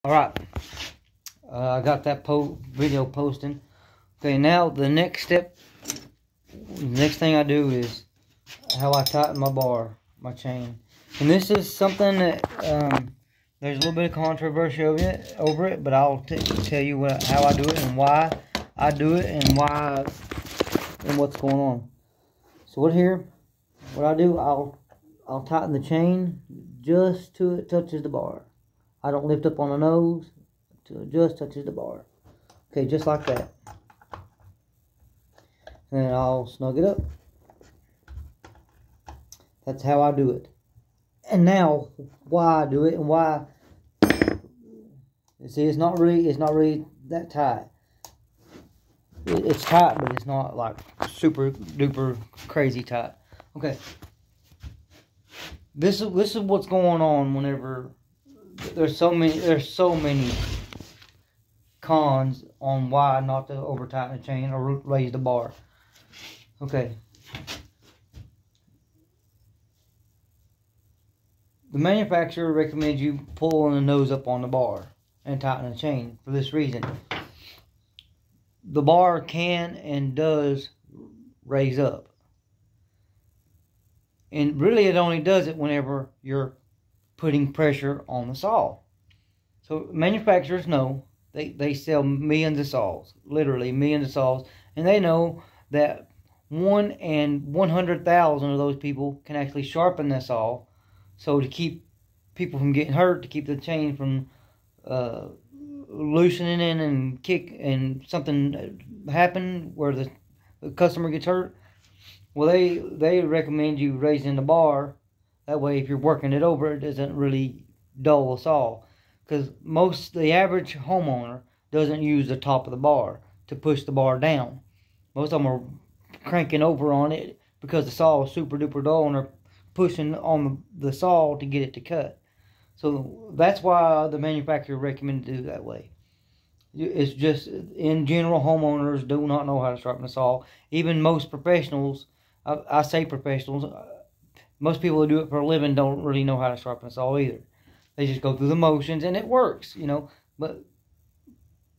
Alright, I got that video posting. Okay, now the next step, the next thing I do is how I tighten my bar, my chain. And this is something that there's a little bit of controversy over it, but I'll tell you how I do it and why I do it and what's going on. So what I do, I'll tighten the chain just till it touches the bar. I don't lift up on the nose till it just touches the bar. Okay, just like that. And then I'll snug it up. That's how I do it. And now, why I do it and why. You see, it's not really that tight. It's tight, but it's not like super duper crazy tight. Okay. This is what's going on whenever there's so many cons on why not to over tighten the chain or raise the bar. Okay. The manufacturer recommends you pulling the nose up on the bar and tighten the chain for this reason. The bar can and does raise up. And really it only does it whenever you're putting pressure on the saw. So manufacturers know, they sell millions of saws, literally millions of saws, and they know that 1 in 100,000 of those people can actually sharpen the saw. So to keep people from getting hurt, to keep the chain from loosening and kick and something happen where the customer gets hurt, well, they recommend you raising the bar. That way, if you're working it over, it doesn't really dull the saw. Because the average homeowner doesn't use the top of the bar to push the bar down. Most of them are cranking over on it because the saw is super duper dull and they're pushing on the saw to get it to cut. So that's why the manufacturer recommends to do that way. It's just, in general, homeowners do not know how to sharpen a saw. Even most professionals, I say professionals, most people who do it for a living don't really know how to sharpen a saw either. They just go through the motions and it works, you know. But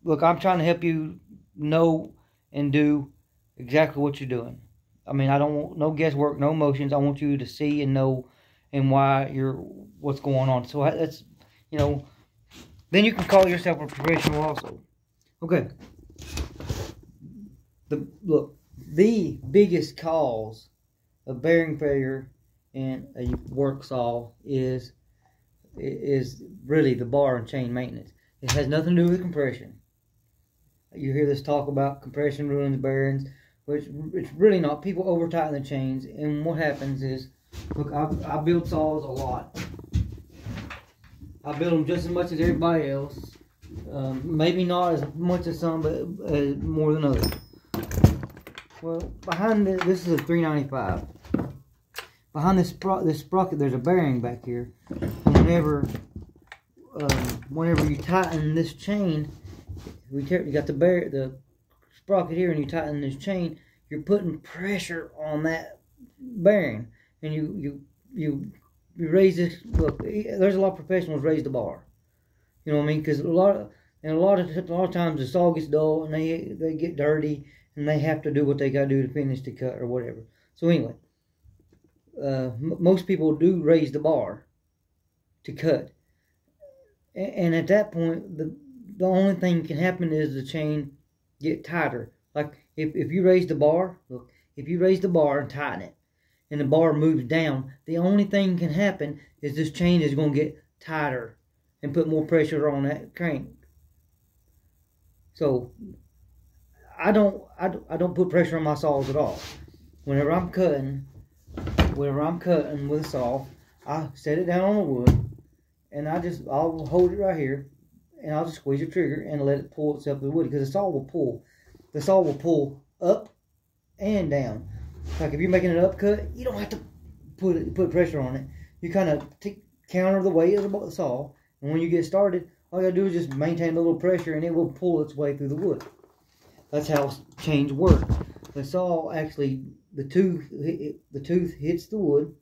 look, I'm trying to help you know and do exactly what you're doing. I mean, I don't want no guesswork, no emotions. I want you to see and know and what's going on. So that's, you know, then you can call yourself a professional also. Okay. The biggest cause of bearing failure in a work saw is really the bar and chain maintenance. It has nothing to do with compression. You hear this talk about compression ruins bearings, which it's really not. People over tighten the chains, and what happens is, look, I build saws a lot. I build them just as much as everybody else. Maybe not as much as some, but more than others. Well, behind this is a 395. Behind this sprocket, there's a bearing back here. And whenever you tighten this chain, you got the sprocket here, and you tighten this chain, you're putting pressure on that bearing, and you raise this. Look, there's a lot of professionals raise the bar. You know what I mean? Because a lot of times the saw gets dull and they get dirty and they have to do what they got to do to finish the cut or whatever. So anyway, most people do raise the bar to cut, and at that point, the only thing that can happen is the chain get tighter. Like if you raise the bar, look, if you raise the bar and tighten it, and the bar moves down, the only thing that can happen is this chain is going to get tighter and put more pressure on that crank. So I don't put pressure on my saws at all. Whenever I'm cutting with a saw, I set it down on the wood, and I'll hold it right here, and I'll just squeeze the trigger and let it pull itself to the wood, because the saw will pull. The saw will pull up and down. Like if you're making an upcut, you don't have to put pressure on it. You kind of counter the weight of the saw, and when you get started, all you gotta do is just maintain a little pressure, and it will pull its way through the wood. That's how chains work. The saw actually, the tooth hits the wood,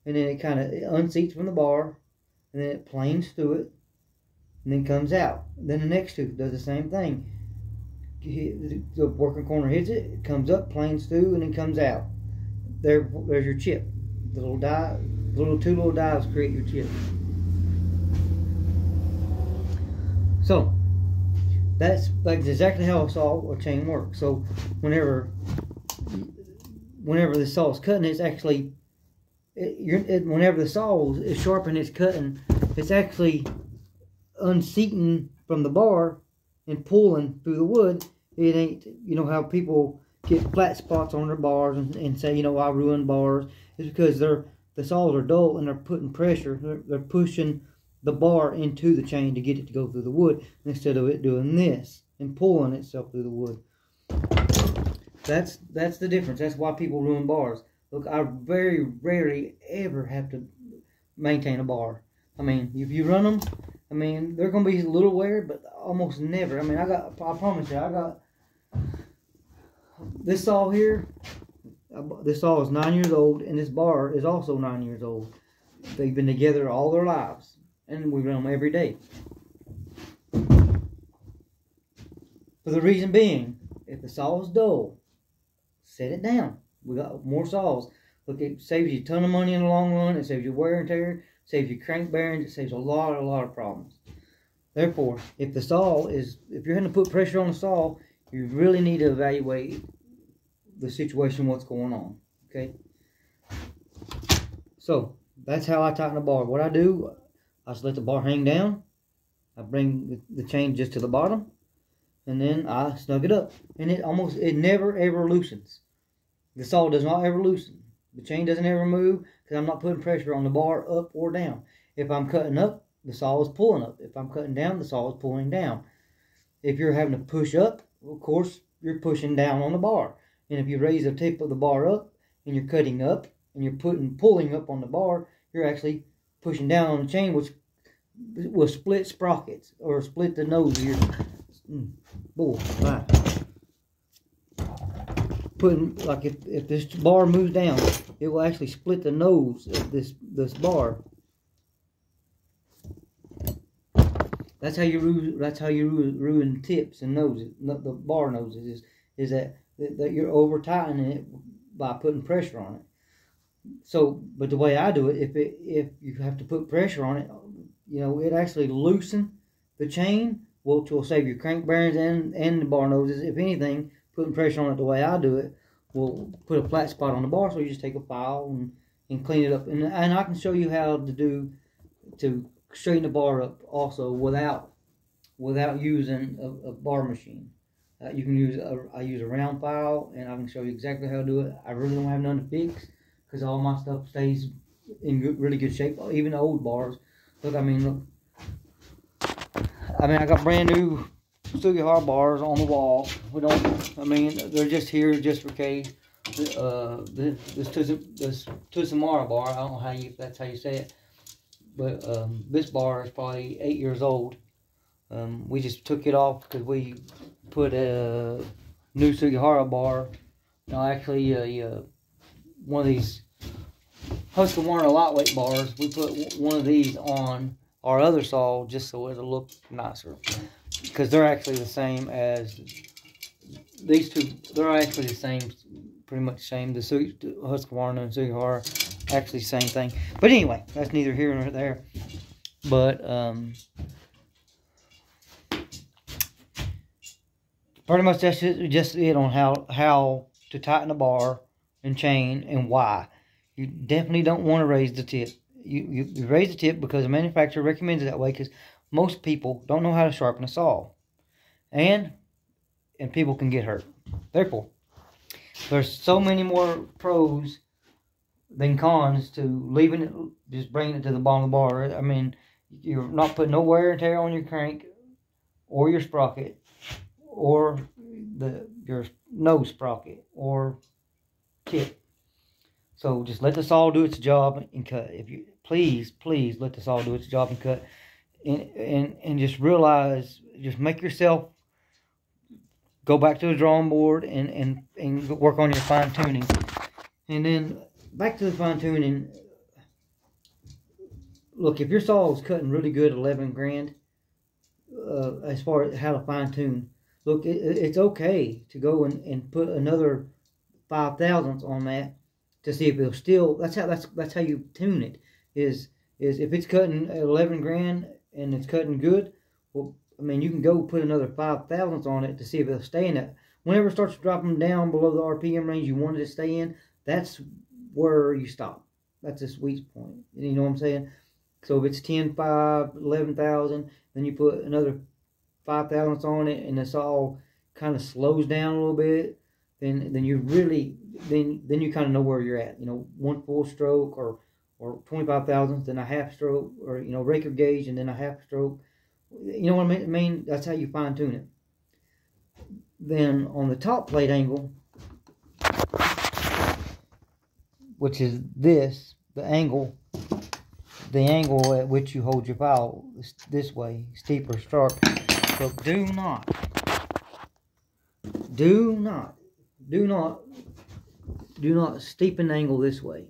and then it kind of unseats from the bar, and then it planes through it, and then comes out. Then the next tooth does the same thing. The working corner hits it, it comes up, planes through, and then comes out. There's your chip. The little die, two little dives create your chip. So that's exactly how a saw or chain works. So whenever the saw is cutting, it's actually whenever the saw is sharp and it's cutting, it's actually unseating from the bar and pulling through the wood. It ain't, you know how people get flat spots on their bars and say, you know, I ruined bars. It's because the saws are dull and they're putting pressure. They're pushing the bar into the chain to get it to go through the wood instead of it doing this and pulling itself through the wood. That's the difference. That's why people ruin bars. Look, I very rarely ever have to maintain a bar. I mean, if you run them, I mean, they're going to be a little wear, but almost never. I mean, I promise you, I got this saw here. This saw is 9 years old, and this bar is also 9 years old. They've been together all their lives, and we run them every day. For the reason being, if the saw is dull, set it down. We got more saws. Look, it saves you a ton of money in the long run. It saves you wear and tear. It saves you crank bearings. It saves a lot of problems. Therefore, if you're having to put pressure on the saw, you really need to evaluate the situation, what's going on. Okay? So, that's how I tighten the bar. What I do, I just let the bar hang down. I bring the chain just to the bottom. And then I snug it up. And it never ever loosens. The saw does not ever loosen. The chain doesn't ever move because I'm not putting pressure on the bar up or down. If I'm cutting up, the saw is pulling up. If I'm cutting down, the saw is pulling down. If you're having to push up, of course, you're pushing down on the bar. And if you raise the tip of the bar up and you're cutting up and you're pulling up on the bar, you're actually pushing down on the chain, which will split sprockets or split the nose of your bull. Right. Like if this bar moves down, it will actually split the nose of this bar. That's how you ruin tips and noses, the bar noses. Is that you're over tightening it by putting pressure on it. So, but the way I do it, if you have to put pressure on it, you know, it actually loosen the chain, which will save your crank bearings and the bar noses. If anything, putting pressure on it the way I do it will put a flat spot on the bar. So you just take a file and clean it up, and I can show you how to straighten the bar up also without using a bar machine. You can use I use a round file, and I can show you exactly how to do it. I really don't have none to fix because all my stuff stays in really good shape, even the old bars. Look, I mean, I got brand new Sugihara bars on the wall. They're just here just for case. This Tusamara bar, I don't know that's how you say it, but this bar is probably 8 years old. We just took it off because we put a new Sugihara bar. No, actually, one of these Husqvarna lightweight bars. We put one of these on our other saw just so it'll look nicer, because they're actually the same as these two. They're actually the same, pretty much the same. The Husqvarna and Sugihara, actually the same thing. But anyway, that's neither here nor there. But pretty much that's just it on how to tighten a bar and chain and why. You definitely don't want to raise the tip. You raise the tip because the manufacturer recommends it that way, because most people don't know how to sharpen a saw. And people can get hurt. Therefore, there's so many more pros than cons to leaving it, just bringing it to the bottom of the bar. I mean, you're not putting no wear and tear on your crank or your sprocket or your nose sprocket or tip. So just let the saw do its job and cut. If you please let the saw do its job and cut, and just realize, just make yourself go back to the drawing board and work on your fine tuning. And then back to the fine tuning. Look, if your saw is cutting really good, 11 grand, as far as how to fine tune. Look, it's okay to go and put another 5 thousandths on that to see if it'll still. That's how you tune it. Is if it's cutting 11 grand and it's cutting good. Well, I mean, you can go put another 5 thousandths on it to see if it'll stay in it. Whenever it starts dropping down below the RPM range you wanted to stay in, that's where you stop. That's a sweet point. You know what I'm saying? So if it's 10, 5, 11,000, then you put another 5 thousandths on it, and it's all kind of slows down a little bit. Then you really then you kind of know where you're at. You know, 1 full stroke or 25 thousandths, then a half stroke, or you know, raker gauge and then a half stroke. You know what I mean? That's how you fine tune it. Then on the top plate angle, which is this, the angle at which you hold your file this way, steep or sharp. So do not steep an angle this way.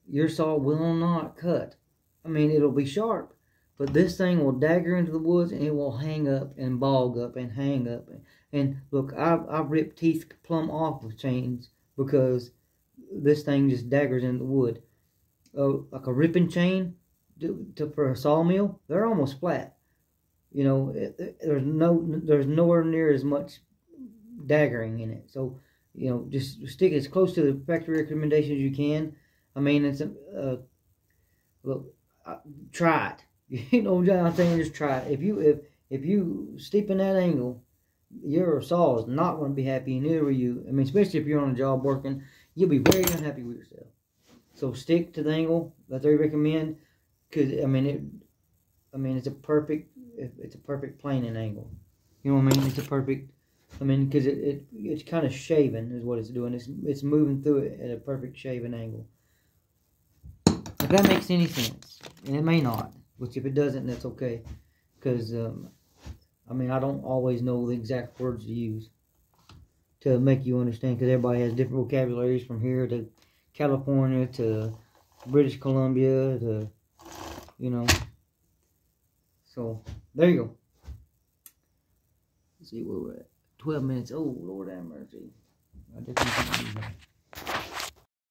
Your saw will not cut. I mean, it'll be sharp, but this thing will dagger into the woods, and it will hang up and bog up and hang up. And look, I've ripped teeth plumb off of chains because this thing just daggers in the wood. Like a ripping chain for a sawmill, they're almost flat. You know, there's nowhere near as much daggering in it. So, you know, just stick as close to the factory recommendations as you can. I mean, it's look, try it. You know what I'm saying? Just try it. If you steep in that angle, your saw is not going to be happy, and neither are you. I mean, especially if you're on a job working, you'll be very unhappy with yourself. So stick to the angle that they recommend, because it's a perfect planing angle. You know what I mean? It's a perfect. I mean, because it's kind of shaven is what it's doing. It's moving through it at a perfect shaven angle. If that makes any sense, and it may not, which if it doesn't, that's okay, because I mean, I don't always know the exact words to use to make you understand, because everybody has different vocabularies from here to California to British Columbia to, you know. So there you go. Let's see where we're at. 12 minutes. Oh, Lord have mercy. I definitely can't do that.